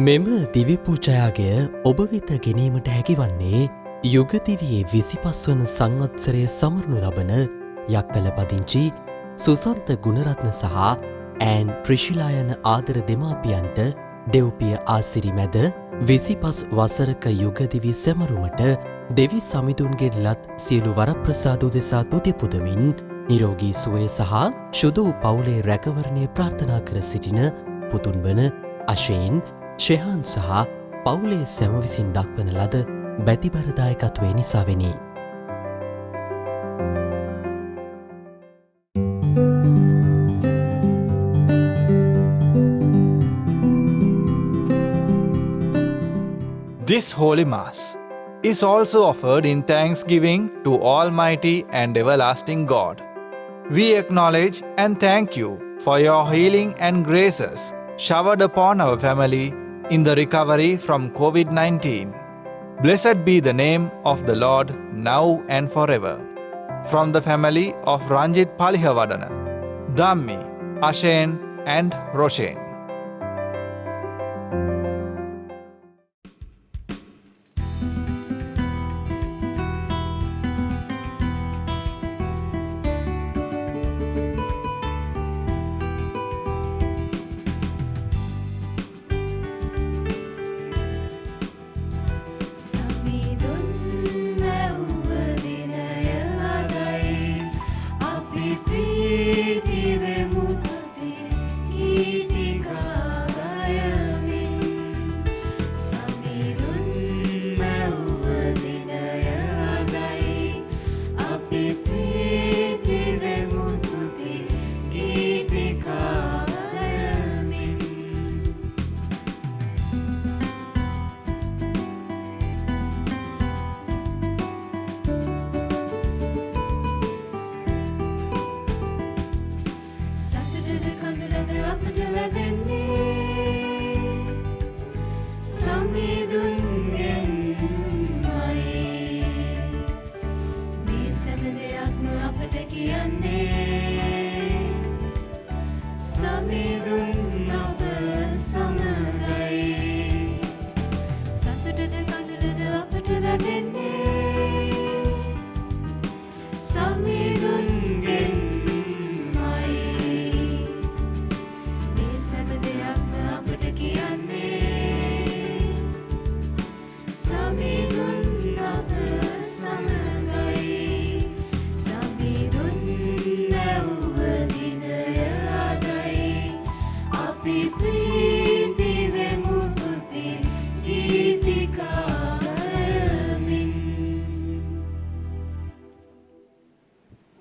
මෙම දිවි පූජායාගය ඔබ වෙත ගෙනීමට හැකිවන්නේ යුගදිවියේ 25 වන සංවත්සරය සමරනු ලබන යක්කල පදිංචි සුසන්ත ගුණරත්න සහ ඈන් ත්‍රිශිලා යන ආදර දෙමාපියන්ට දෙව්පිය ආසිරි මැද 25 වසරක යුගදිවි සැමරුමට දෙවි සමිඳුන්ගෙන් ලත් සියලු වරප්‍රසාද උදෙසා තුති පුදමින් නිරෝගී සුවය සහ ශුද්ධ වූ පවුලේ රැකවරණය ප්‍රාර්ථනා කර සිටින පුතුන් වන අශේන් ශෙහාන් සහ පවුලේ සැම විසින් දක්වන ලද බැතිබර දායකත්වය නිසාවෙනි. This Holy Mass is also offered in thanksgiving to Almighty and everlasting God. We acknowledge and thank you for your healing and graces showered upon our family in the recovery from COVID-19. Blessed be the name of the Lord now and forever. From the family of Ranjit Palihavadana, Dhammi, Ashen and Roshen.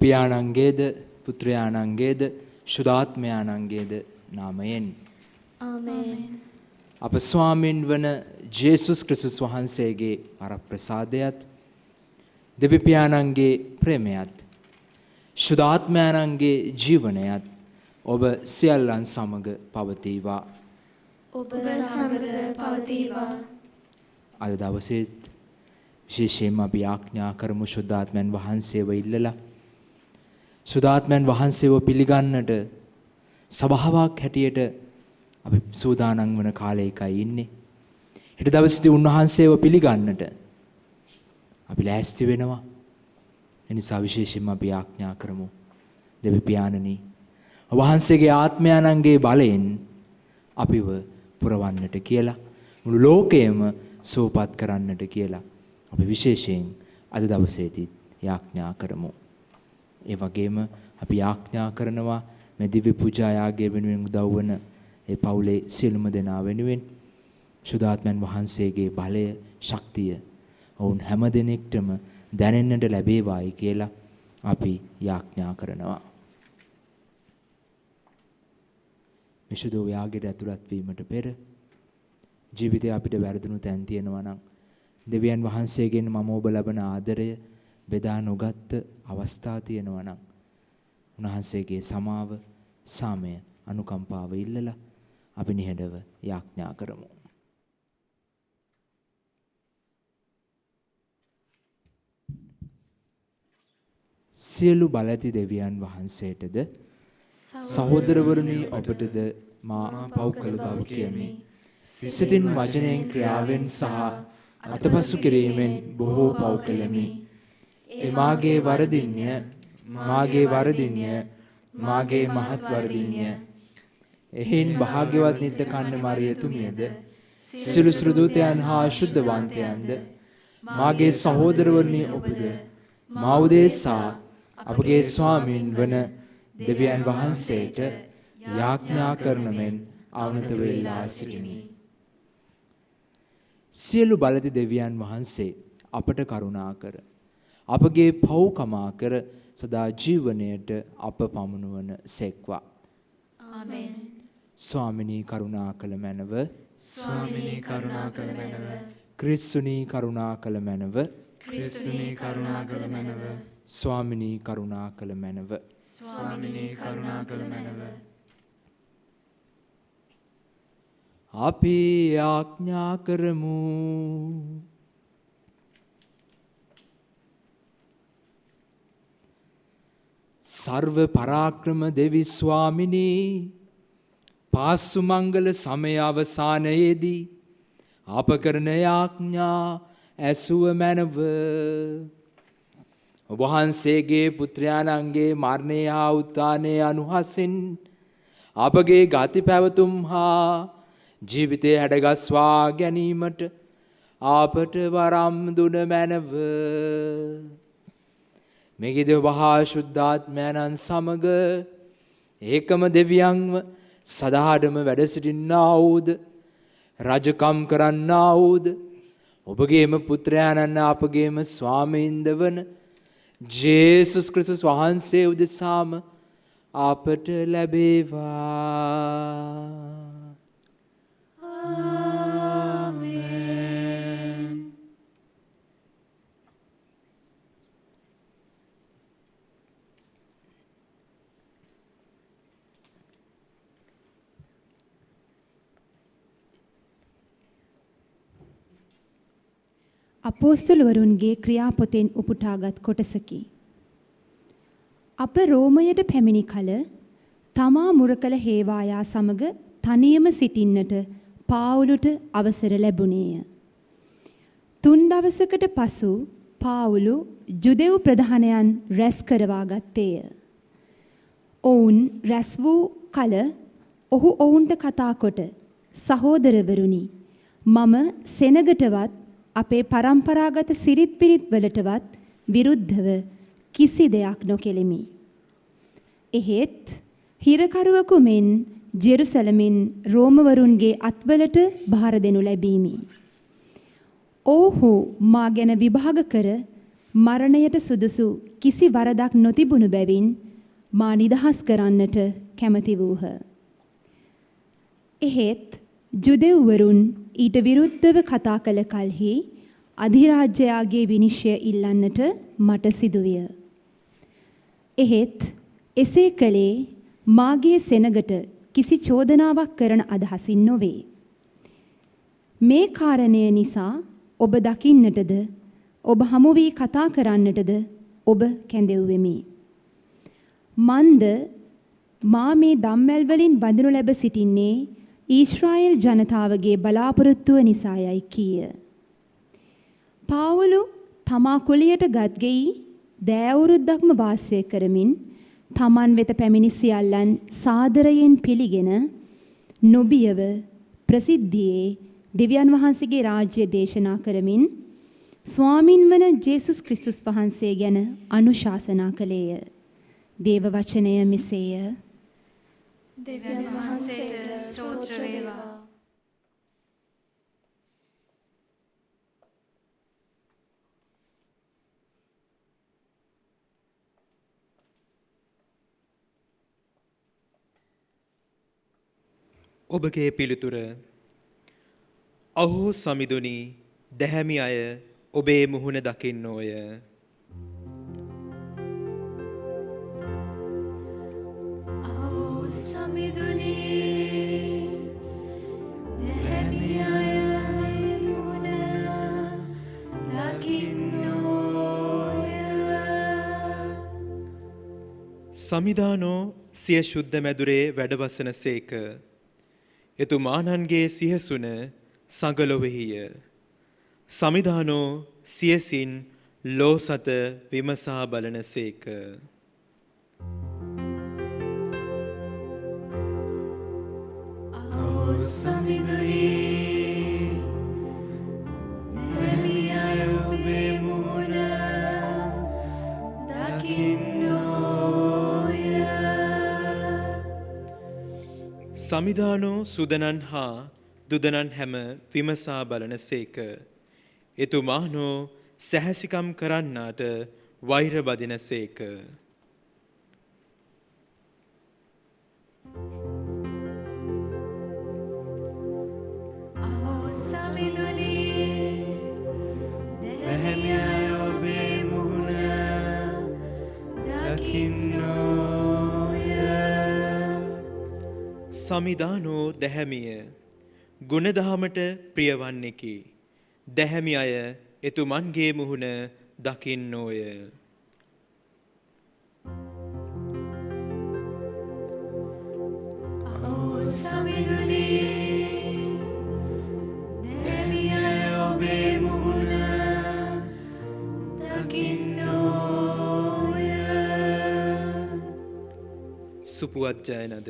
පියාණන්ගේද පුත්‍රයාණන්ගේද ශුද්ධාත්මයාණන්ගේද නාමයෙන් ආමේන්. අප ස්වාමින් වන ජේසුස් ක්‍රිස්තුස් වහන්සේගේ වරප්‍රසාදයත් දෙවි පියාණන්ගේ ප්‍රේමයත් ශුද්ධාත්මයාණන්ගේ ජීවනයත් ඔබ සියල්ලන් සමග පවතිවා. ඔබ සමග පවතිවා. අද දවසේත් විශේෂයෙන්ම අපි ආඥා කරමු ශුද්ධාත්මයන් වහන්සේව ඉල්ලලා සුදාත්මයන් වහන්සේව පිළිගන්නට සභාවක් හැටියට අපි සූදානම් වන කාලයකයි ඉන්නේ. හෙට දවසේදී උන්වහන්සේව පිළිගන්නට අපි ලෑස්ති වෙනවා. එනිසා විශේෂයෙන්ම අපි ආඥා කරමු දෙවි පියාණනි වහන්සේගේ ආත්මයන්ගේ බලයෙන් අපිව පුරවන්නට කියලා මුළු ලෝකයම සුවපත් කරන්නට කියලා අපි විශේෂයෙන් අද දවසේදී ආඥා කරමු. ඒ වගේම අපි ආඥා කරනවා මේ දිව්‍ය පූජා යාගය වෙනුවෙන් උදව් වන ඒ පවුලේ සියලුම දෙනා වෙනුවෙන් ශුද්ධාත්මයන් වහන්සේගේ බලය ශක්තිය වුන් හැම දිනෙකටම දැනෙන්නට ලැබේවායි කියලා අපි ආඥා කරනවා. මේ ශුද්ධ යාගයට ඇතුළත් වීමට පෙර ජීවිතේ අපිට වැරදුණු තැන් තියෙනවා නම් දෙවියන් වහන්සේගෙන් මම ඔබ ලබන ආදරය බෙදා නොගත් අවස්ථා තියෙනවා නම් උන්වහන්සේගේ සමාව සාමය අනුකම්පාව ඉල්ලලා අපි නිහඬව යාඥා කරමු. සියලු බලති දෙවියන් වහන්සේටද සහෝදරවරුනි ඔබටද මා පව් කළ බව කියමි. සිතින් වචනයෙන් ක්‍රියාවෙන් සහ අතපසු කිරීමෙන් බොහෝ පව් කළෙමි. මාගේ වරදින්ය මාගේ මහත් වරදින්ය. එහෙන් භාග්‍යවත් නිත්‍ය කන්‍ය මරියතුමියද සියලු සෘදූතයන් හා අශුද්ධවන්තයන්ද මාගේ සහෝදරවරුනි ඔබද මා උදෙසා අපගේ ස්වාමීන් වන දෙවියන් වහන්සේට යාඥා කරන මෙන් අවනත වෙලා සිටිමි. සියලු බලති දෙවියන් වහන්සේ අපට කරුණා කර අපගේ පව් කමා කර සදා ජීවනයට අප පමුණුවන සෙක්වා. ආමෙන්. ස්වාමිනී කරුණා කළ මැනව. ස්වාමිනී කරුණා කළ මැනව. ක්‍රිස්තුනී කරුණා කළ මැනව. ක්‍රිස්තුනී කරුණා කළ මැනව. ස්වාමිනී කරුණා කළ මැනව. ස්වාමිනී කරුණා කළ මැනව. අපි යාඥා කරමු. සර්ව පරාක්‍රම දෙවි ස්වාමිනී පාසු මංගල සමය අවසානයේදී අප කරන යාඥා ඇසුව මැනව. ඔබ වහන්සේගේ පුත්‍රයාණන්ගේ මරණය හා උත්ථානය අනුහසින් අපගේ ගති පැවතුම් හා ජීවිතය හැඩගස්වා ගැනීමට අපට වරම් දුන මැනව. මෙගිද වහා ශුද්ධාත්මයන්න් සමග ඒකම දෙවියන්ව සදාඩම වැඩ සිටින්නා වූද රජකම් කරන්නා වූද ඔබගේම පුත්‍රයාණන් අපගේම ස්වාමීන්ද වන ජේසුස් ක්‍රිස්තුස් වහන්සේ උදෙසාම අපට ලැබේවා. අපෝස්තලවරුන්ගේ ක්‍රියාපොතෙන් උපුටාගත් කොටසකි. අප රෝමයට පැමිණි කල තමා මුරකල හේවායා සමග තනියම සිටින්නට පාවුලුට අවසර ලැබුණේය. 3 දවසකට පසු පාවුලු ජුදෙව් ප්‍රධානයන් රැස් කරවා ගත්තේය. ඔවුන් රැස් වූ කල ඔහු ඔවුන්ට කතා කොට සහෝදරවරුනි මම සෙනගටවත් අපේ පරම්පරාගත සිරිත් පිරිත් වලටවත් විරුද්ධව කිසි දෙයක් නොකෙලිමි. එහෙත් හිරකරුවෙකු මෙන් ජෙරුසලමින් රෝමවරුන්ගේ අත්වලට බාර දෙනු ලැබීමි. ඔව්හු මා ගැන විභාග කර මරණයට සුදුසු කිසි වරදක් නොතිබුණු බැවින් මා නිදහස් කරන්නට කැමති වූහ. එහෙත් ජුදෙව්වරුන් ඊට විරුද්ධව කතා කළ කලෙහි අධිරාජ්‍යයාගේ විනිශ්චය ඉල්ලන්නට මට සිදුවිය. එහෙත් එසේ කළේ මාගේ සෙනගට කිසි චෝදනාවක් කරන අදහසින් නොවේ. මේ කාරණය නිසා ඔබ දකින්නටද ඔබ හමු වී කතා කරන්නටද ඔබ කැඳෙව්වෙමි. මන්ද මා මේ දම්වැල් වලින් බඳිනු ලැබ සිටින්නේ ඊශ්‍රායෙල් ජනතාවගේ බලාපොරොත්තුව නිසායයි කීය. පාවුලු තමා කුලියට ගත්ගෙයි දෑවුරුද්දක්ම වාසය කරමින් තමන් වෙත පැමිණි සියල්ලන් සාදරයෙන් පිළිගෙන නොබියව ප්‍රසිද්ධියේ දෙවියන් වහන්සේගේ රාජ්‍ය දේශනා කරමින් ස්වාමින් වන ජේසුස් ක්‍රිස්තුස් වහන්සේ ගැන අනුශාසනා කළේය. දේව වචනය මෙසේය. දෙවියන් වහන්සේට ස්තෝත්‍ර වේවා. ඔබගේ පිළිතුර අහෝ සමිඳුනි දැහැමි අය ඔබේ මුහුණ දකින්නෝය. අහෝ සමිඳුනි දැහැමි අය මුහුණ දකින්නෝය. සමිදානෝ සිය ශුද්ධ මැදුරේ වැඩවසන සේක. එතුමානන්ගේ සිහසුන සඟලොවෙහිය. සමිධානෝ සියසින් ලෝ සත විමසා බලන සේක. සමිඳුනී දැහැමි අය ඔබේ මුහුණ දකින්නෝය. සමිධානෝ සුදනන් හා දුදනන් හැම විමසා බලන සේක. එතුමානෝ සැහැසිකම් කරන්නාට වෛර බදින සේක. දැහැමි අය ඔබේ මුහුණ දකින්නෝය. සමිධානෝ දැහැමිය ගුණදහමට ප්‍රියවන්නෙකි. දැහැමි අය එතුමන්ගේ මුහුණ දකින්නෝය. සමිඳුනී දැහැමි අය ඔබේ මුහුණ දකින්නෝය. සුපුවත් ජයනද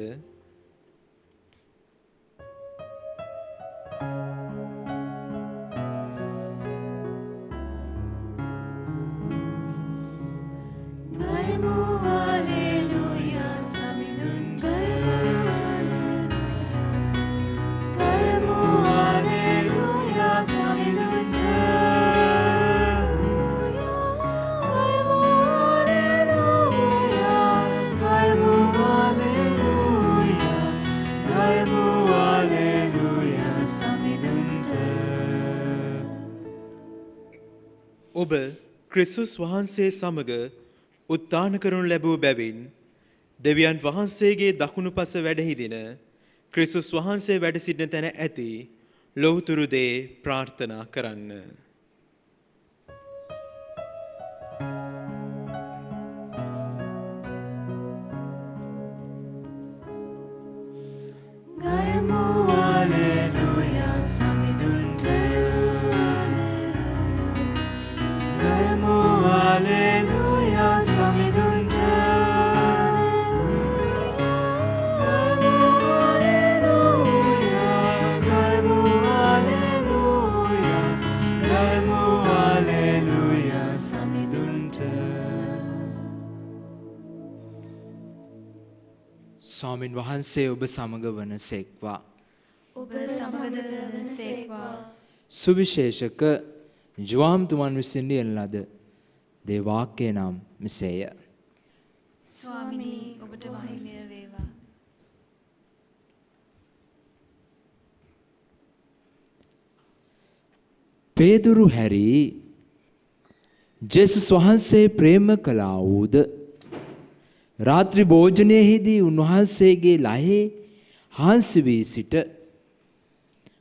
ගයමු හලෙලූයා සමිඳුන්ට. ගයමු හලෙලූයා සමිඳුන්ට. ගයමු හලෙලූයා. ගයමු හලෙලූයා. ගයමු හලෙලූයා සමිඳුන්ට. ඔබ ක්‍රිස්තුස් වහන්සේ සමග උත්ථාන කරනු ලැබූ බැවින් දෙවියන් වහන්සේගේ දකුණු පස වැඩහිදින ක්‍රිස්තුස් වහන්සේ වැඩ සිටින තැන ඇති ලොවුතුරු දේ ප්‍රාර්ථනා කරන්න. ගයමු හලෙලූයා සමිඳුන්ට. ගයමු හලෙලූයා සමිඳුන්ට. ගයමු හලෙලූයා. ගයමු හලෙලූයා. ගයමු හලෙලූයා සමිඳුන්ට. ස්වාමින් වහන්සේ ඔබ සමග වනසේක්වා. ඔබ සමගද වනසේක්වා. සුවිශේෂක ජුවාම්තුමන් විසින් ලියන ලද දේවාක්‍යය නම් මෙසේය. ස්වාමිනී ඔබට මහිමය වේවා. පේදුරු හැරි ජේසුස් වහන්සේ ප්‍රේම කළා වූද රාත්‍රී භෝජනයේදී උන්වහන්සේගේ ලහේ හාන්සි වී සිට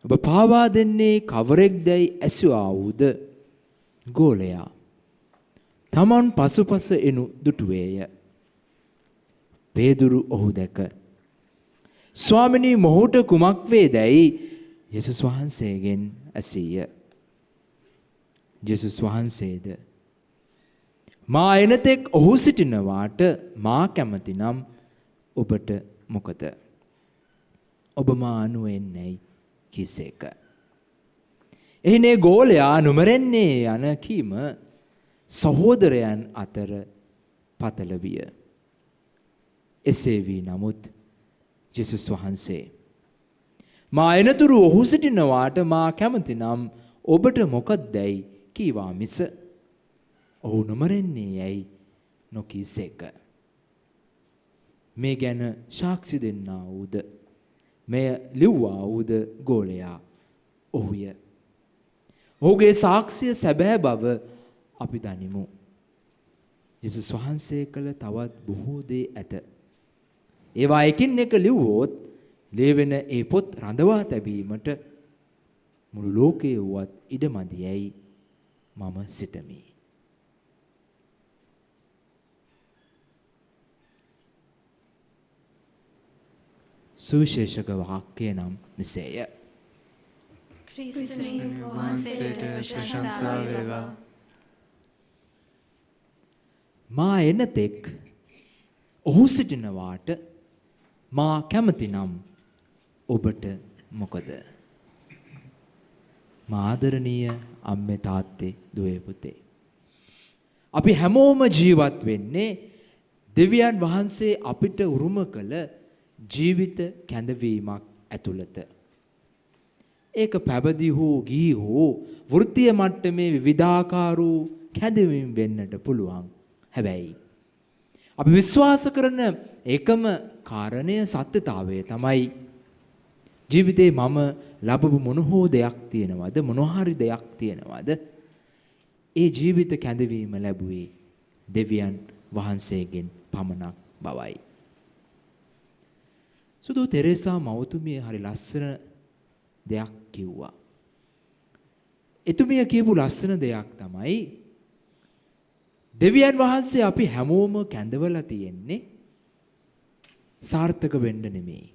ඔබ පාවා දෙන්නේ කවරෙක්දැයි ඇසුවා වූද ගෝලයා තමන් පසුපස එනු දුටුවේය. පේදුරු ඔහු දැක ස්වාමිනී මොහුට කුමක් වේදැයි යේසුස් වහන්සේගෙන් ඇසීය. යේසුස් වහන්සේද මා එනතෙක් ඔහු සිටිනවාට මා කැමති නම් ඔබට මොකද? ඔබ මා අනුවෙන්නේයි කිසේක. එහිනේ ගෝලයා නුමරෙන්නේ යන කීම සහෝදරයන් අතර පතල විය. එසේ වී නමුත් යේසුස් වහන්සේ මා එනතුරු ඔහු සිටිනවාට මා කැමති නම් ඔබට මොකක්දැයි කීවා මිස ඔහු නොමරෙන්නේ යැයි නොකීසේක. මේ ගැන සාක්ෂි දෙන්නා වූද මෙය ලිව්වා වූද ගෝලයා ඔහුය. ඔහුගේ සාක්ෂිය සැබෑ බව අපි දනිමු. යේසුස් වහන්සේ කළ තවත් බොහෝ දේ ඇත. ඒවා එකින් එක ලිව්වොත් ලේවෙන ඒ පොත් රඳවා තැබීමට මුළු ලෝකයේ වුවත් ඉඩමදියයි මම සිතමි. සුවිශේෂක වාක්‍යය නම් මෙසේය. ක්‍රිස්තුනි වහන්සේට ප්‍රශංසා වේවා. මා එනතෙක් ඔහු සිටිනවාට මා කැමති නම් ඔබට මොකද? මාදරණීය අම්මේ තාත්තේ දුවේ පුතේ. අපි හැමෝම ජීවත් වෙන්නේ දෙවියන් වහන්සේ අපිට උරුම කළ ජීවිත කැඳවීමක් ඇතුළත. ඒක පැවිදි හෝ ගිහි හෝ වෘත්තීය මට්ටමේ විවිධාකාර වූ කැඳවීම් වෙන්නට පුළුවන්. හැබැයි අපි විශ්වාස කරන එකම කාරණය සත්‍යතාවය තමයි ජීවිතේ මම ලැබපු මොන හෝ දෙයක් තියෙනවද මොන හරි දෙයක් තියෙනවද ඒ ජීවිත කැඳවීම ලැබුවේ දෙවියන් වහන්සේගෙන් පමණක් බවයි. සුදු තෙරේසා මවතුමිය හරි ලස්සන දෙයක් කිව්වා. එතුමිය කියපු ලස්සන දෙයක් තමයි දෙවියන් වහන්සේ අපි හැමෝම කැඳවලා තියෙන්නේ සාර්ථක වෙන්න නෙමෙයි.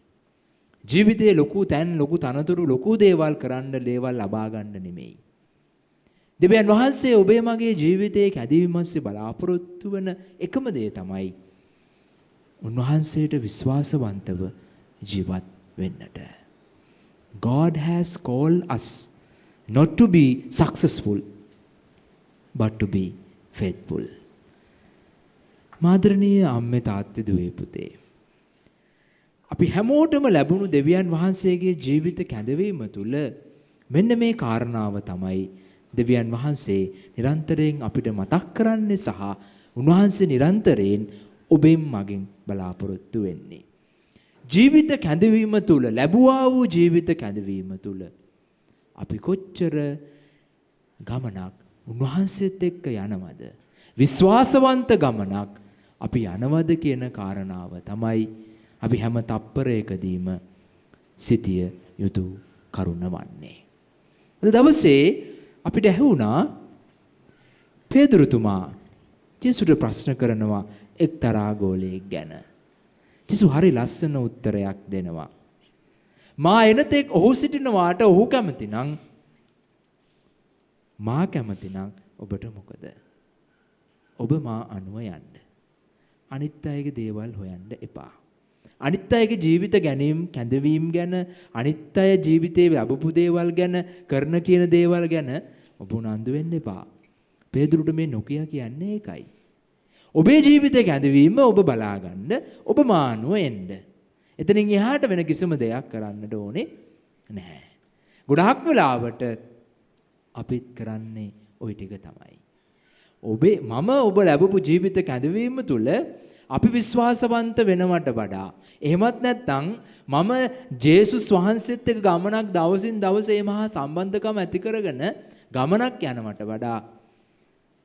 ජීවිතයේ ලොකු තැන් ලොකු තනතුරු ලොකු දේවල් කරන්න දේවල් ලබා ගන්න නෙමෙයි. දෙවියන් වහන්සේ ඔබේ මගේ ජීවිතයේ කැඳවීමස්සේ බලාපොරොත්තු වෙන එකම දේ තමයි උන්වහන්සේට විශ්වාසවන්තව ජීවත් වෙන්නට. God has called us not to be successful but to be faithful. මාදරණීය අම්මේ තාත්තේ දුවේ පුතේ. අපි හැමෝටම ලැබුණු දෙවියන් වහන්සේගේ ජීවිත කැඳවීම තුළ මෙන්න මේ කාරණාව තමයි දෙවියන් වහන්සේ නිරන්තරයෙන් අපිට මතක් කරන්නේ සහ උන්වහන්සේ නිරන්තරයෙන් ඔබෙන් මගෙන් බලාපොරොත්තු වෙන්නේ. ජීවිත කැඳවීම තුළ ලැබුවා වූ ජීවිත කැඳවීම තුළ අපි කොච්චර ගමනක් උන්වහන්සේත් එක්ක යනවද? විශ්වාසවන්ත ගමනක් අපි යනවද කියන කාරණාව තමයි අපි හැම තප්පරයකදීම සිටිය යුතු කරුණ වන්නේ. අද දවසේ අපිට ඇහුණා පේදුරුතුමා ජේසුට ප්‍රශ්න කරනවා එක්තරා ගෝලයෙක් ගැන. ජේසු හරි ලස්සන උත්තරයක් දෙනවා. මා එනතෙක් ඔහු සිටිනවාට ඔහු කැමති නම් මා කැමති නම් ඔබට මොකද? ඔබ මා අනුව යන්න. අනිත් අයගේ දේවල් හොයන්න එපා. අනිත් අයගේ ජීවිත ගැනීම කැඳවීම ගැන අනිත් අය ජීවිතේ ලැබපු දේවල් ගැන කරන කියන දේවල් ගැන ඔබ උනන්දු වෙන්න එපා. පේදුරුට මේ නොකිය කියන්නේ ඒකයි. ඔබේ ජීවිතේ කැඳවීම ඔබ බලාගන්න ඔබ මානුව එන්න. එතනින් එහාට වෙන කිසිම දෙයක් කරන්නට ඕනේ නැහැ. ගොඩාක් වෙලාවට අපිත් කරන්නේ ওই ටික තමයි. මම ඔබ ලැබපු ජීවිත කැඳවීම තුළ අපි විශ්වාසවන්ත වෙනවට වඩා එහෙමත් නැත්නම් මම ජේසුස් වහන්සේත් එක්ක ගමනක් දවසින් දවස මේ මහා සම්බන්ධකම ඇති කරගෙන ගමනක් යනවට වඩා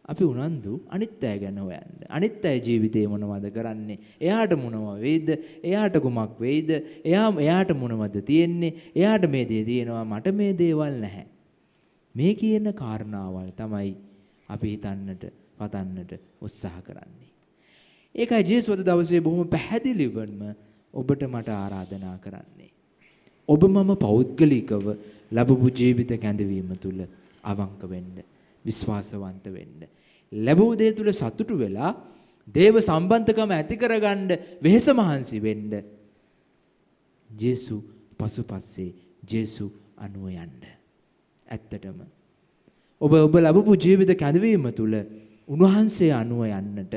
අපි උනන්දු අනිත් අය ගැන හොයන්න. අනිත් අය ජීවිතේ මොනවද කරන්නේ? එයාට මොනව වෙයිද? එයාට කුමක් වෙයිද? එයාට මොනවද තියෙන්නේ? එයාට මේ දේ තියෙනවා මට මේ දේවල් නැහැ. මේ කියන කාරණාවල් තමයි අපි හිතන්නට පතන්නට උත්සාහ කරන්නේ. ඒකයි ජේසුස් අද දවසේ බොහොම පැහැදිලිවම ඔබට මට ආරාධනා කරන්නේ. ඔබ මම පෞද්ගලිකව ලැබපු ජීවිත කැඳවීම තුළ අවංක වෙන්න, විශ්වාසවන්ත වෙන්න. ලැබූ දේ තුළ සතුටු වෙලා දේව සම්බන්ධකම ඇති කරගන්න වෙහෙස මහන්සි වෙන්න. ජේසු පසුපස්සේ ජේසු අනුව යන්න. ඇත්තටම ඔබ ලැබපු ජීවිත කැඳවීම තුළ උන්වහන්සේ අනුව යන්නට,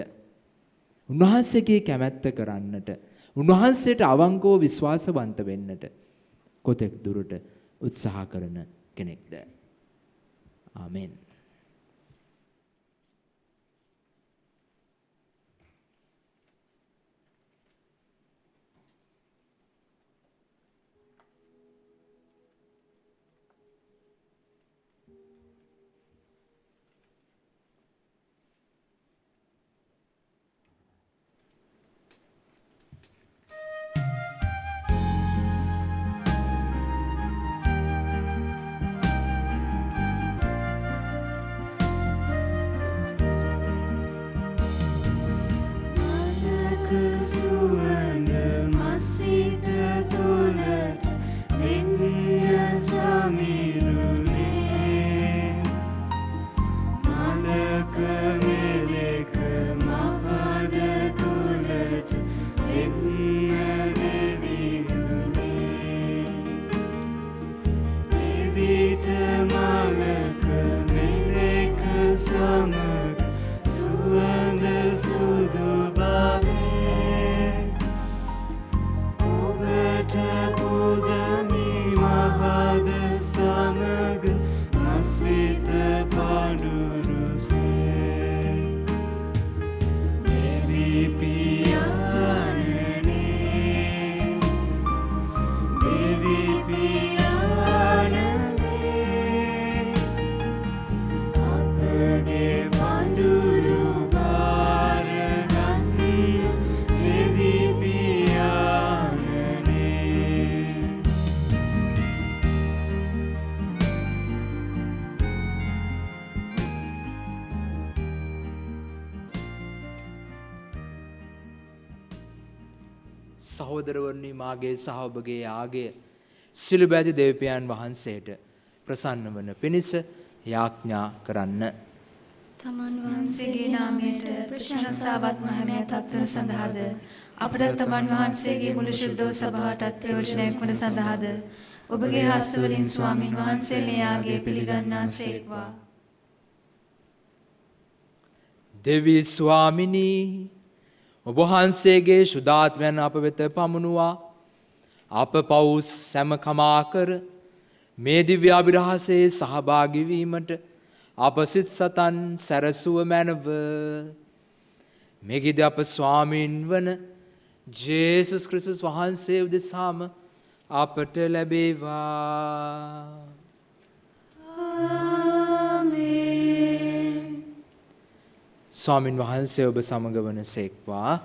උන්වහන්සේගේ කැමැත්ත කරන්නට, උන්වහන්සේට අවංකව විශ්වාසවන්ත වෙන්නට කොතෙක් දුරට උත්සාහ කරන කෙනෙක්ද? ආමෙන්. සුවඳ මසිත තුළට වෙන්න සමිඳුනේ මලක මෙලෙක මහද තුළට වෙන්න දෙවිදුනේ එවිට මලක මෙලෙක සමග සුවඳ සුදු බවේ ඔබට පුදමි මහද සමග මස්විත පඳුරුසේ දෙවි පියාණනේ දෙවි පියාණනේ අපගේ පඳුරු බාර ගන්න දෙවි පියාණනේ සහෝදරවරුනි මාගේ සහ ඔබගේ ආගය සිළුබ ඇති දෙවියන් වහන්සේට ප්‍රසන්න වන පිණිස යාඥා කරන්න. තමන් වහන්සේගේ නාමයට ප්‍රශංසාවත් මහිමයත් අත්වන සඳහාද අපට තමන් වහන්සේගේ මුළු ශුද්ධ සභාවටත් ප්‍රයෝජනයක් වන සඳහාද ඔබගේ හස්ත වලින් ස්වාමින් වහන්සේ මේ ආගය පිළිගන්නාසේක්වා. දෙවි ස්වාමිනී ඔබ වහන්සේගේ ශුද්ධාත්මයන් අප වෙත පමුණුවා අප පව් සැම කමා කර මේ දිව්‍ය අභිරහසේ සහභාගී වීමට අප සිත් සතන් සැරසුව මැනව මෙගිද අප ස්වාමීන් වන ජේසුස් ක්‍රිස්තුස් වහන්සේ උදෙසාම අපට ලැබේවා. ස්වාමින් වහන්සේ ඔබ සමග වන සේක්වා.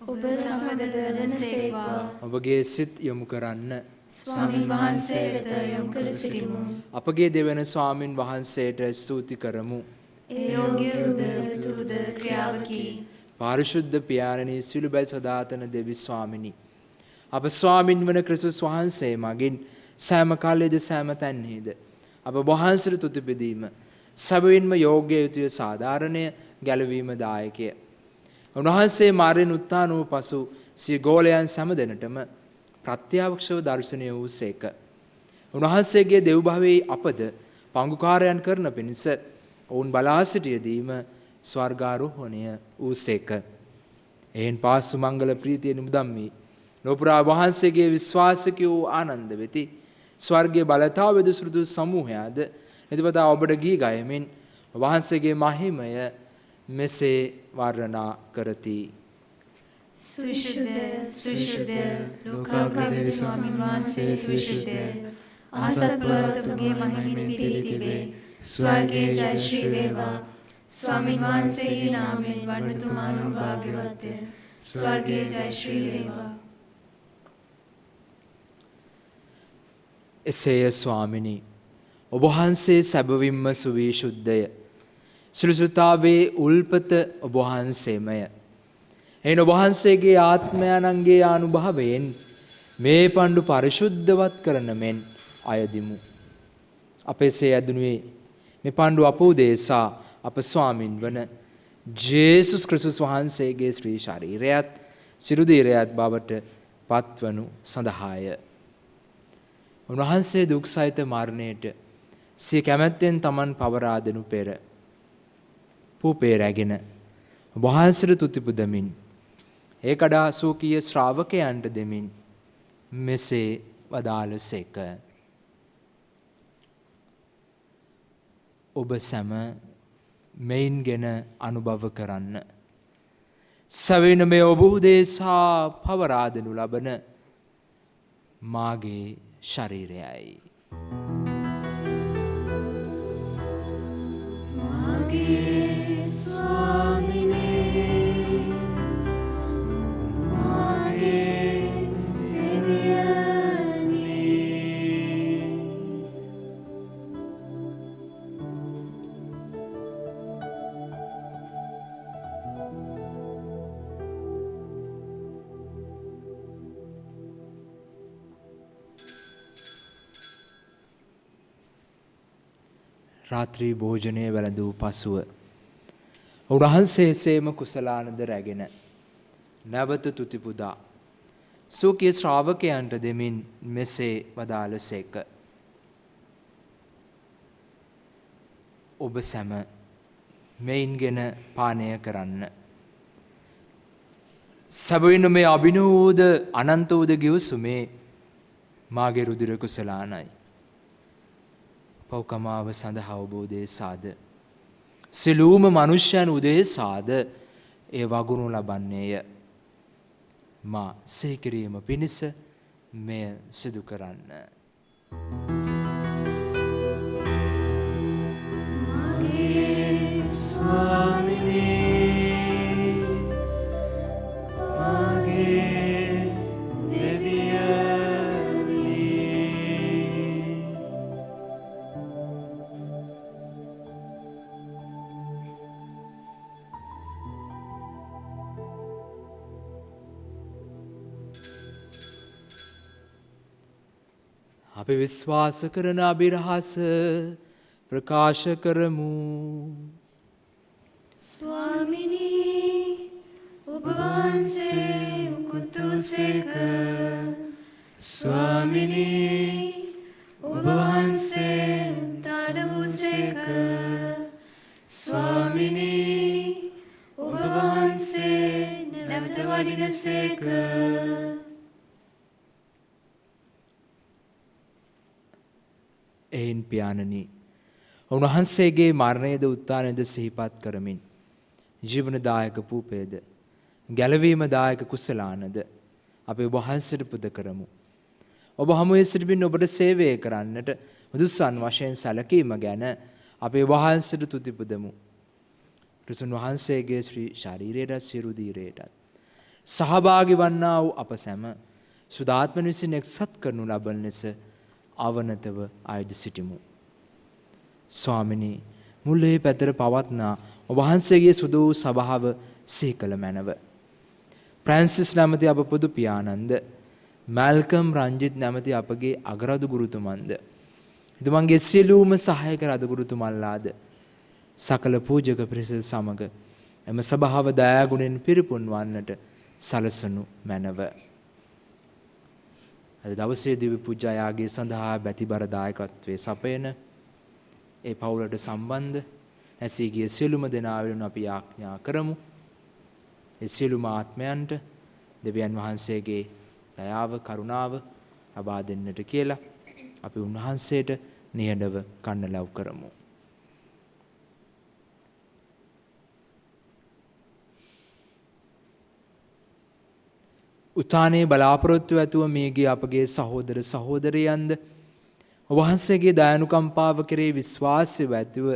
ඔබ සමග වනසේක්වා. ඔබගේ සිත් යොමු කරන්න. ස්වාමින් වහන්සේ වෙත යොමු කර සිටිමු. අපගේ දෙවන ස්වාමින් වහන්සේට ස්තුති කරමු. ඒ යෝග්‍ය උද ක්‍රියාවකි. පාරිශුද්ධ පියාණනී සිළුබැල් සදාතන දෙවි ස්වාමිනී අප ස්වාමින් වන ක්‍රිස්තුස් වහන්සේ මගින් සෑම කාලයේද සෑම තැන්හිද අප වහන්සේට තුති බෙදීම සැබවින්ම යෝග්‍ය යුතුය සාධාරණය ගැලවීම දායකය. උන්වහන්සේ මාරෙන් උත්ථාන වූ පසු සිය ගෝලයන් සෑම දෙනටම ප්‍රත්‍යක්ෂව දර්ශනය වූසේක. උන්වහන්සේගේ දෙව් භවයේ අපද පංගුකාරයන් කරන පිණිස ඔවුන් බලා සිටියදීම ස්වර්ගාරෝහණය වූසේක. එයින් පාසු මංගල ප්‍රීතිය නිමුදම් වී ලෝපුරා වහන්සේගේ විශ්වාසකයෝ ආනන්ද වෙති. ස්වර්ගයේ බලතාව වෙදසුරුදු සමූහයාද නිතිපතා ඔබට ගී ගයමින් වහන්සේගේ මහිමය මෙසේ වර්ණනා කරති. සුවිශුද්ධ සුවිශුද්ධ ලෝකාග්‍රේ ස්වාමීන් වහන්සේ සුවිශුද්ධ ආසත් ප්‍රවර්තකගේ මහිමින් පිරී තිබේ. ස්වර්ගයේ ජය ශ්‍රී වේවා. ස්වාමීන් වහන්සේගේ නාමයෙන් වඩතුමාණෝ භාග්‍යවත්ය. ස්වර්ගයේ ජය ශ්‍රී වේවා. එසේය ස්වාමිනී ඔබ වහන්සේ සැබවින්ම සුවිශුද්ධය. සුළුසුතාවේ උල්පත ඔබ වහන්සේමය. එයින් ඔබ වහන්සේගේ ආත්මයන්ගේ අනුභවයෙන් මේ පඬු පරිශුද්ධවත් කරන මෙන් අයදිමු. අපේසේ ඇදුණුවේ මේ පඬු අප උදෙසා අප ස්වාමින් වන ජේසුස් ක්‍රිස්තුස් වහන්සේගේ ශ්‍රී ශරීරයත් සිරු දීරයත් බවට පත්වනු සඳහාය. උන්වහන්සේ දුක් සහිත මරණයට සිය කැමැත්තෙන් තමන් පවරා දෙනු පෙර පූපේ රැගෙන වහන්සේට තුති පුදමින් ඒ කඩා සූකීය ශ්‍රාවකයන්ට දෙමින් මෙසේ වදාළසේක. ඔබ සැම මෙයින්ගෙන අනුභව කරන්න. සැවෙන මේ ඔබ උදෙසා පවරා දෙනු ලබන මාගේ ශරීරයයි. රාත්‍රී භෝජනය වැළඳූ පසුව උන්වහන්සේ සේම කුසලානද රැගෙන නැවත තුති පුදා සූකී ශ්‍රාවකයන්ට දෙමින් මෙසේ වදාළසේක. ඔබ සැම මෙයින්ගෙන පානය කරන්න. සැබවින්ම මේ අභිනවෝද අනන්ත වූද ගිවිසුමේ මාගේ රුධිර කුසලානයි. පෞකමාව සඳහා ඔබ උදෙසාද සිළුම මනුෂ්‍යයන් උදෙසාද ඒ වගුරු ලබන්නේය. මා සිහි කිරීම පිණිස මෙය සිදු කරන්න. අපි විශ්වාස කරන අභිරහස ප්‍රකාශ කරමු. ස්වාමිනී ඔබ වහන්සේ උකුතුසේක. ස්වාමිනී ඔබ වහන්සේ දානවුසේක. ස්වාමිනී ඔබ වහන්සේ නැවත වඩිනසේක. එයින් පියාණනි උන්වහන්සේගේ මරණයද උත්ථානයද සිහිපත් කරමින් ජීවනදායක පූපයද ගැලවීමදායක කුසලානද අපි ඔබ වහන්සේට පුද කරමු. ඔබ හමුවේ සිටිමින් ඔබට සේවය කරන්නට මුදුසන් වශයෙන් සැලකීම ගැන අපි ඔබ වහන්සේට තුති පුදමු. ක්‍රිස්තුන් වහන්සේගේ ශ්‍රී ශරීරයට සිරුදීරයටත් සහභාගී වන්නා වූ අප සැම සුදාත්මන විසින් එක්සත් කරනු ලබන ලෙස අවනතව ආයුධ සිටිමු. ස්වාමිනී මුල්ලේ පැතර පවත්නා ඔබ වහන්සේගේ සුදු වූ සභාව සිහි කළ මැනව. ප්‍රැන්සිස් නැමැති අප පොදු පියාණන්ද මැල්කම් රංජිත් නැමැති අපගේ අගරදු ගුරුතුමන්ද එතුමන්ගේ සියලුම සහායක රදු ගුරුතුමන්ලාද සකල පූජක පිරිස සමග එම සභාව දයාගුණෙන් පිරිපුන් වන්නට සලසනු මැනව. අද දවසේ දිව්‍ය පූජායාගේ සඳහා බැතිබර දායකත්වයේ සපයන ඒ පවුලට සම්බන්ධ ඇසී ගිය සියලුම දෙනා වෙනුවෙන් අපි ආඥා කරමු. ඒ සියලුම ආත්මයන්ට දෙවියන් වහන්සේගේ දයාව කරුණාව ලබා දෙන්නට කියලා අපි උන්වහන්සේට නිහඬව කන්නලව් කරමු. උත්ථානයේ බලාපොරොත්තු ඇතුව මේගේ අපගේ සහෝදර සහෝදරයන්ද වහන්සේගේ දයානුකම්පාව කෙරේ විශ්වාසය ඇතිව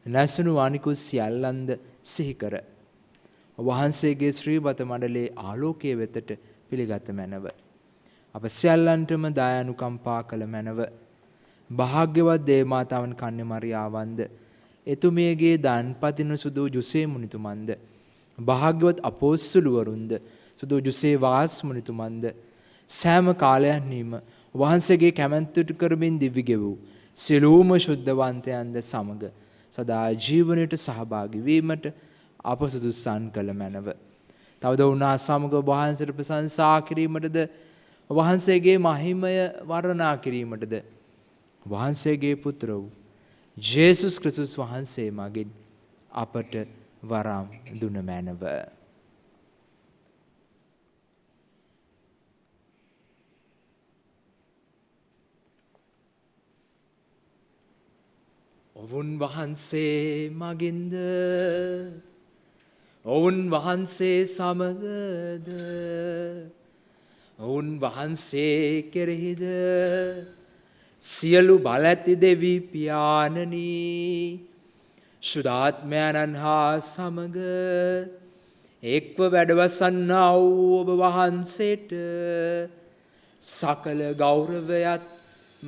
නැසුණු අනිකුත් සියල්ලන්ද සිහි කර වහන්සේගේ ශ්‍රීබත මණ්ඩලයේ ආලෝකයේ වෙතට පිළිගත මැනව. අප සියල්ලන්ටම දයානුකම්පා කළ මැනව. භාග්‍යවත් දේවමාතාවන් කන්‍ය මරියාවන්ද එතුමියගේ දන්පතින සුදු ජුසේ මුනිතුමන්ද භාග්‍යවත් අපොස්තලවරුන්ද සුදු ජුසේ වාස් මුනිතුමන්ද සෑම කාලයන්හිම වහන්සේගේ කැමැත්තට කරමින් දිවි ගෙවූ සියලුම ශුද්ධවන්තයන්ද සමග සදා ජීවනයට සහභාගී වීමට අප සුදුසන් කළ මැනව. තවද උන්වහන්සේ සමග වහන්සේට ප්‍රශංසා කිරීමටද වහන්සේගේ මහිමය වර්ණනා කිරීමටද වහන්සේගේ පුත්‍ර වූ ජේසුස් ක්‍රිස්තුස් වහන්සේ මගින් අපට වරම් දුන මැනව. ඔවුන් වහන්සේ මගින්ද ඔවුන් වහන්සේ සමගද ඔවුන් වහන්සේ කෙරෙහිද සියලු බල ඇති දෙවි පියාණනී ශුද්ධාත්මයන්න් හා සමග එක්ව වැඩවසන්නා වූ ඔබ වහන්සේට සකල ගෞරවයත්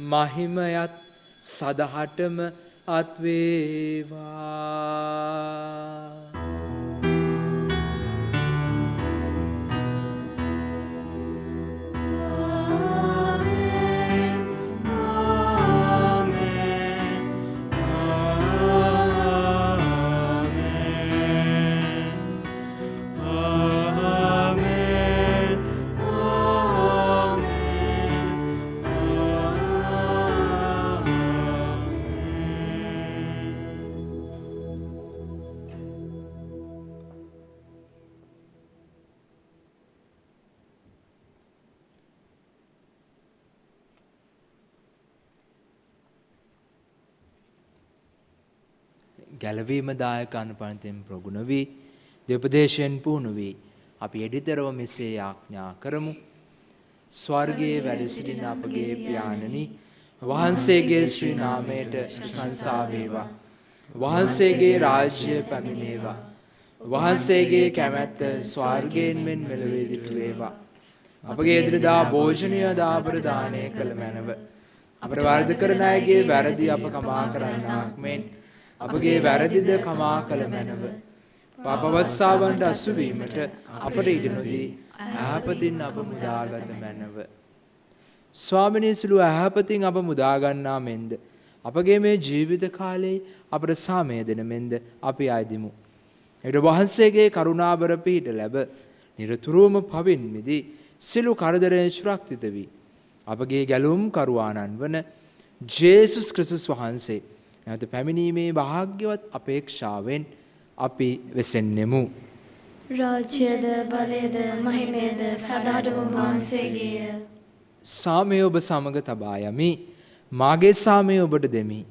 මහිමයත් සදහටම අත්වේවා. Amen. Amen. ගැලවීම දායක අනුපන්තෙන් ප්‍රගුණ වී දෙපදේශයෙන් පුහුණු වී අපි එඩිතරව මෙසේ ආඥා කරමු. ස්වර්ගයේ වැඩ සිටින අපගේ පියාණනි වහන්සේගේ ශ්‍රී නාමයට ප්‍රශංසා වේවා. වහන්සේගේ රාජ්‍ය පැමිණේවා. වහන්සේගේ කැමැත්ත ස්වර්ගයෙන් මෙන් මෙලොවේ දිටු වේවා. අපගේ එදිනදා භෝජනය දාබර දානය කළ මැනව. අපට වරද කරන අයගේ වැරදි අප කමා කරන්නාක් මෙන් අපගේ වැරදිද කමා කළ මැනව. පාපවස්සාවන්ට අසුවීමට අපට ඉඩ නොදී ඇහැපතින් අප මුදාගත මැනව. ස්වාමිනී සුළු ඇහැපතින් අප මුදාගන්නා මෙන්ද අපගේ මේ ජීවිත කාලයේ අපට සාමය දෙන මෙන්ද අපි අයදිමු. එයට වහන්සේගේ කරුණාබර පිහිට ලැබ නිරතුරුවම පවින් මිදී සිළු කරදරයෙන් සුරක්ෂිත වී අපගේ ගැලුම් කරුවාණන් වන ජේසුස් ක්‍රිස්තුස් වහන්සේ නැවත පැමිණීමේ වාග්යවත් අපේක්ෂාවෙන් අපි වෙසෙන්නෙමු. රාජ්‍යද බලයද මහිමයද සදාටම වහන්සේගේය. සාමය ඔබ සමග තබා යමි. මාගේ සාමය ඔබට දෙමි.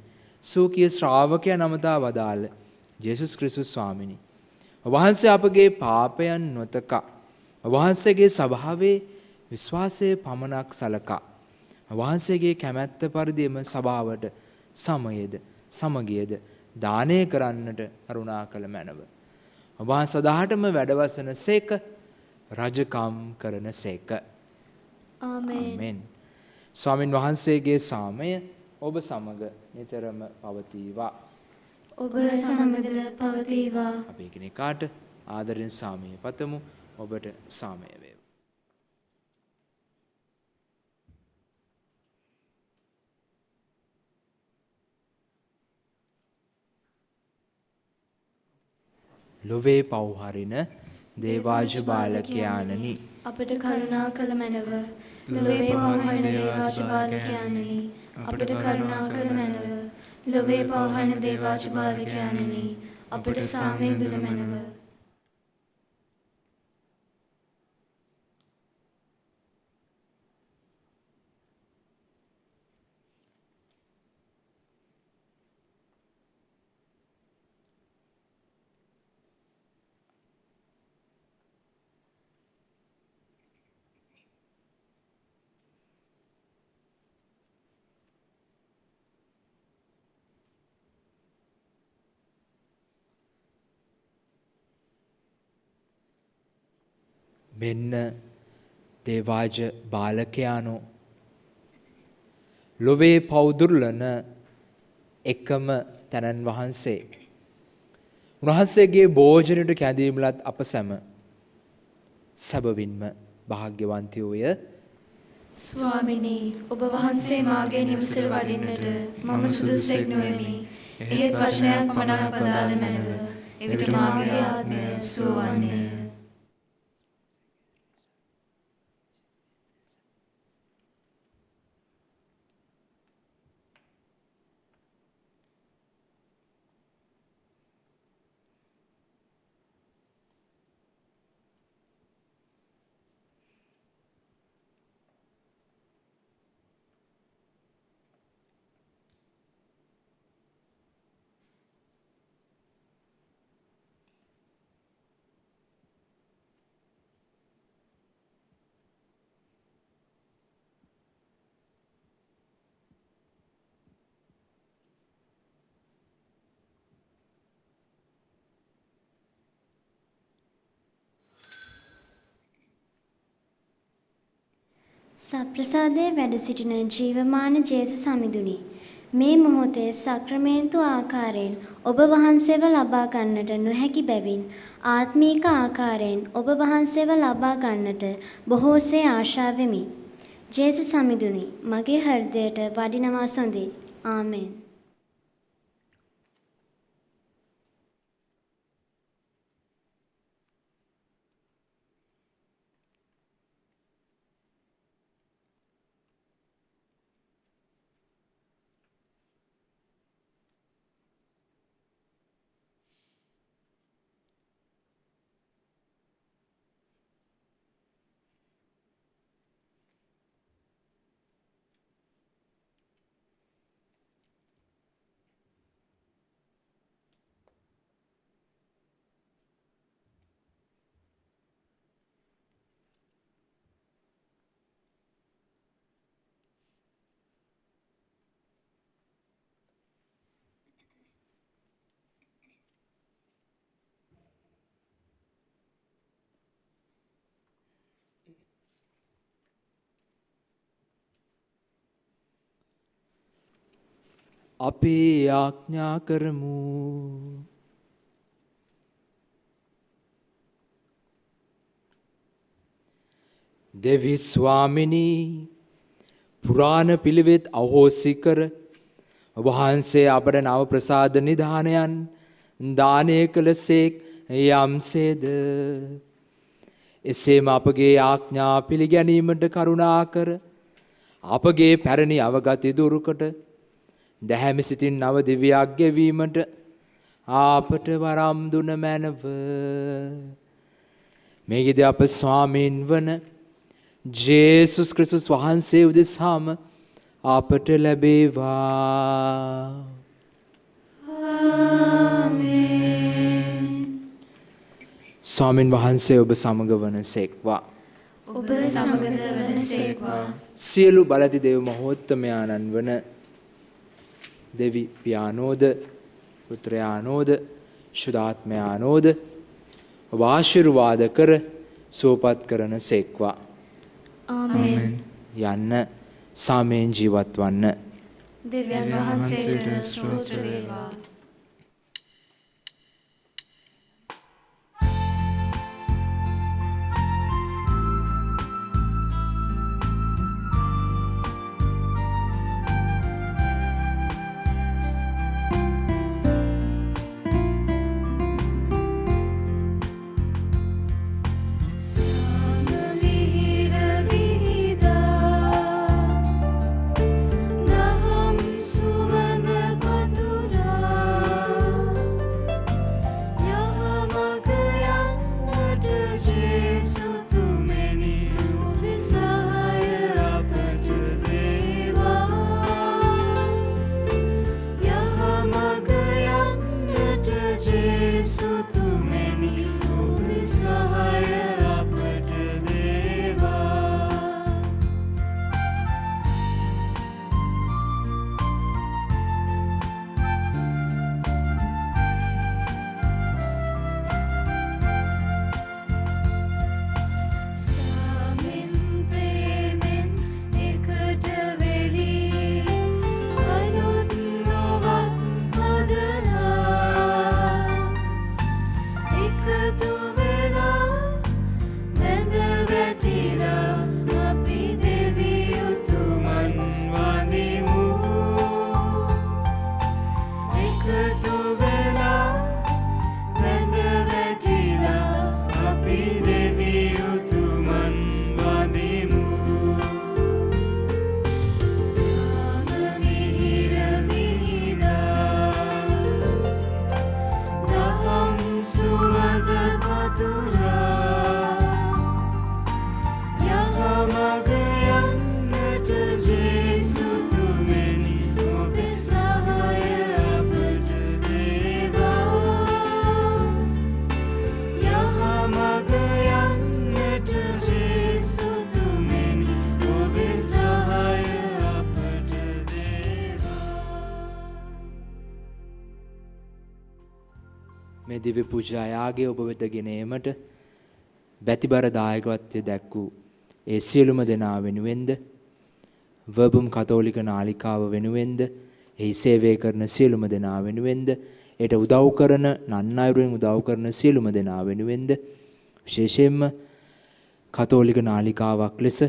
සූකිය ශ්‍රාවකයා නමතා වදාළ ජේසුස් ක්‍රිස්තුස් ස්වාමිනි. වහන්සේ අපගේ පාපයන් නොතකා වහන්සේගේ ස්වභාවයේ විශ්වාසයේ පමණක් සලකා වහන්සේගේ කැමැත්ත පරිදිම සභාවට සමයේද සමගියද දානය කරන්නට කරුණා කළ මැනව. වහන්සේ සදාටම වැඩවසන සේක රජකම් කරන සේක. ආමේන්. ස්වාමින් වහන්සේගේ සාමය ඔබ සමග නිතරම පවතිවා. ඔබ සමගද පවතිවා. අපි එකිනෙකාට ආදරෙන් සාමය පතමු. ඔබට සාමය වේවා. ලොවේ පව්හරින දේවාජ බාලකයාණනි අපට කරුණා කළ මැනව. ලොවේ පව්හරින දේවාජ බාලකයාණනි අපට කරුණා කළ මැනව. ලොවේ පව්හරින දේවාජ බාලකයාණනි අපට සාමය දුන මැනව. මෙන්න දේවාජ බාලකයානෝ ලොවේ පෞදුර්ලන එකම තැනන් වහන්සේ. උන්වහන්සේගේ භෝජනයට කැඳීමලත් අප සැම සැබවින්ම භාග්‍යවන්තයෝය. ස්වාමිනී ඔබ වහන්සේ මාගේ නිවසට වඩින්නට මම සුදුසෙක් නොවෙමි. එහෙත් වචනයක් පමණක් පදාළ මැනව. එවිට මාගේ ආත්මය සුවවන්නේය. සප්‍රසාදයේ වැඩ සිටින ජීවමාන ජේසුස් සමිඳුනි මේ මොහොතේ සක්‍රමේන්තු ආකාරයෙන් ඔබ වහන්සේව ලබා ගන්නට නොහැකි බැවින් ආත්මීක ආකාරයෙන් ඔබ වහන්සේව ලබා ගන්නට බොහෝසේ ආශා වෙමි. ජේසුස් සමිඳුනි මගේ හෘදයට වඩිනවා සොඳේ. ආමේන්. අපි ආඥා කරමු. දෙවි ස්වාමිනී පුරාණ පිළිවෙත් අහෝසි කර වහන්සේ අපට නව ප්‍රසාද නිධානයන් දානය කළසේක් යම්සේද එසේම අපගේ ආඥා පිළිගැනීමට කරුණා කර අපගේ පැරණි අවගති දුරුකට දැහැමි සිතින් නව දිව්‍යයක් ගෙවීමට ආපට වරම් දුන මැනව. මේකදී අප ස්වාමීන් වන ජේසුස් ක්‍රිස්තුස් වහන්සේ උදෙසාම අපට ලැබේවා. ආමේන්. ස්වාමින් වහන්සේ ඔබ සමග වනසේක්වා. ඔබ සමගද වනසේක්වා. සියලු බලති දේව මහෝත්තමයාණන් වන දෙවි පියානෝද පුත්‍රයානෝද ශුද්ධාත්මයානෝද ඔබ ආශිර්වාද කර සුවපත් කරන සේක්වා. ආමේන්. යන්න සාමයෙන් ජීවත් වන්න. දෙවියන් වහන්සේට ස්තෝත්‍ර වේවා. මේ දිව්‍ය පූජා යාගය ඔබ වෙත ගෙන ඒමට බැතිබර දායකත්වය දැක්වූ ඒ සියලුම දෙනා වෙනුවෙන්ද වර්බම් කතෝලික නාලිකාව වෙනුවෙන්ද එහි සේවය කරන සියලුම දෙනා වෙනුවෙන්ද ඒට උදව් කරන නන්අයුරින් උදව් කරන සියලුම දෙනා වෙනුවෙන්ද විශේෂයෙන්ම කතෝලික නාලිකාවක් ලෙස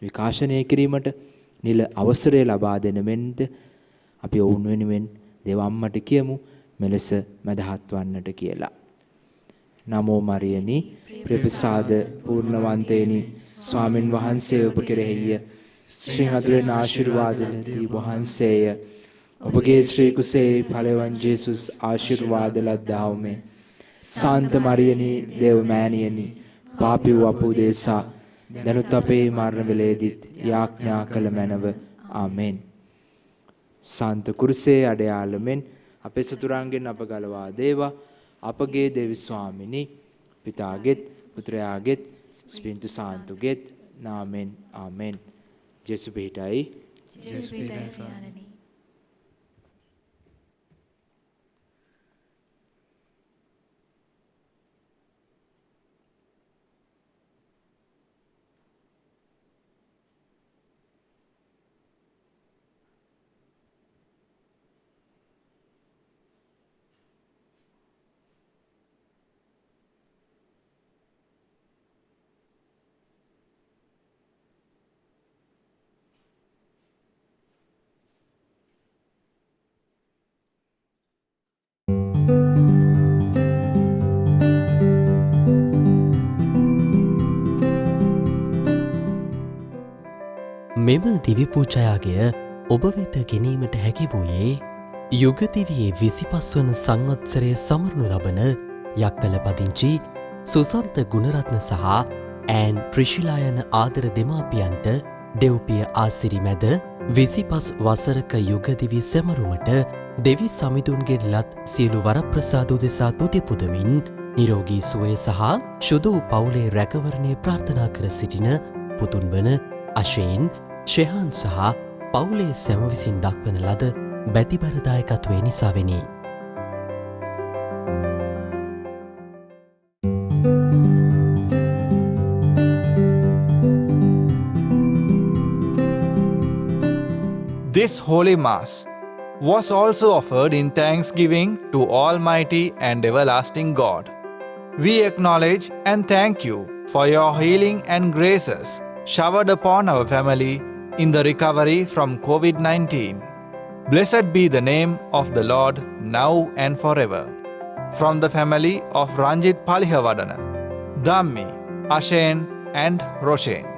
විකාශනය කිරීමට නිල අවසරය ලබා දෙන මෙන්ද අපි ඔවුන් වෙනුවෙන් දේව අම්මට කියමු මෙලෙස මදහත් වන්නට කියලා. නමෝ මරියනි ප්‍රපසාද පූර්ණවන්තේනි ස්වාමින් වහන්සේ ඔබ කෙරෙහිය ශ්‍රී හතුරෙන් ආශිර්වාද ලැබී වහන්සේය. ඔබගේ ශ්‍රී කුසේ ඵලවන් ජේසුස් ආශිර්වාද ලද්දාවමේ. සාන්ත මරියනි දේව මෑණියනි පාපී වූ අප උදෙසා දනුත් අපේ මරණ වේලේදීත් යාඥා කළ මැනව. ආමෙන්. සාන්ත කුරුසේ අඩයාලමෙන් අපේ සතුරන්ගෙන් අප ගලවා දේවා. අපගේ දෙවි ස්වාමිනී පිතාගෙත් පුත්‍රයාගෙත් ස්පින්තු සාන්තුගෙත් නාමෙන්. ආමෙන්. ජේසු පිහිටයි. ජේසු පිහිටයි ඥානනි. මෙම දිවිපූජයාගය ඔබ වෙත ගැනීමට හැකි වූයේ යුගතිවියේ 25 වන සංවත්සරය සමරනු ලබන යක්කල පදිංචි සුසන්ත ගුණරත්න සහ ඈන් ට්‍රිෂිලා යන ආදර දෙමාපියන්ට දෙව්පිය ආසිරි මැද 25 වසරක යුගදිවි සැමරුමට දෙවි සමිඳුන්ගෙන් ලත් සියලු වරප්‍රසාද උදෙසා තුති පුදමින් නිරෝගී සුවය සහ ශුද්ධ වූ පවුලේ රැකවරණය ප්‍රාර්ථනා කර සිටින පුතුන් වන අශේන් ශෙහාන් සහ පවුලේ සැම විසින් දක්වන ලද බැතිබරදායකත්වය නිසාවෙනි. This Holy Mass was also offered in thanksgiving to Almighty and everlasting God. We acknowledge and thank you for your healing and graces showered upon our family in the recovery from COVID-19. Blessed be the name of the Lord now and forever. From the family of Ranjit Palihavadana, Dhammi, Ashen and Roshen.